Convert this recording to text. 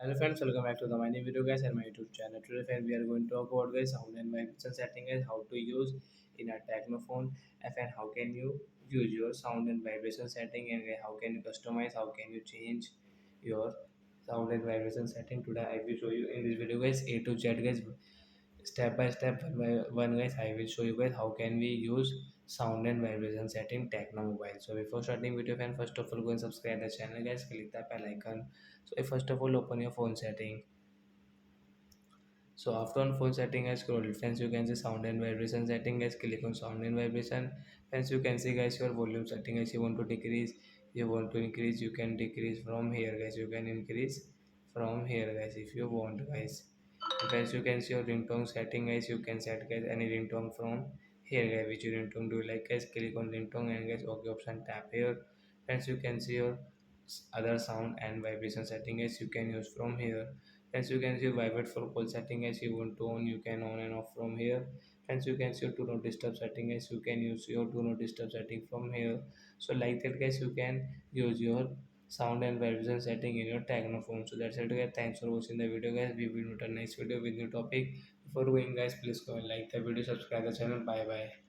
Hello friends, welcome back to the my new video guys and my YouTube channel. Today friends, we are going to talk about guys sound and vibration setting is how to use in a Tecno phone and how can you use your sound and vibration setting and how can you customize, how can you change your sound and vibration setting. Today I will show you in this video guys A to Z guys, step by step, one by one guys. I will show you guys how can we use sound and vibration setting Tecno mobile. So before starting video fan, first of all go and subscribe the channel guys, click the bell icon. So if first of all open your phone setting. So after on phone setting I scroll friends, you can see sound and vibration setting guys, click on sound and vibration. Friends, you can see guys your volume setting guys, you want to decrease, you want to increase, you can decrease from here guys, you can increase from here guys if you want guys. Friends, you can see your ringtone setting guys, you can set guys any ringtone from here guys, which ringtone do you like guys, click on ringtone and guys okay option tap here. Friends, you can see your other sound and vibration setting as you can use from here. As you can see vibrate for call setting as you want to on, you can on and off from here. As you can see your do not disturb setting as you can use your do not disturb setting from here. So like that guys, you can use your sound and vibration setting in your Tecno phone. So that's it guys, thanks for watching the video guys, we will meet a next video with new topic. Before going guys, please go and like the video, subscribe the channel. Bye bye.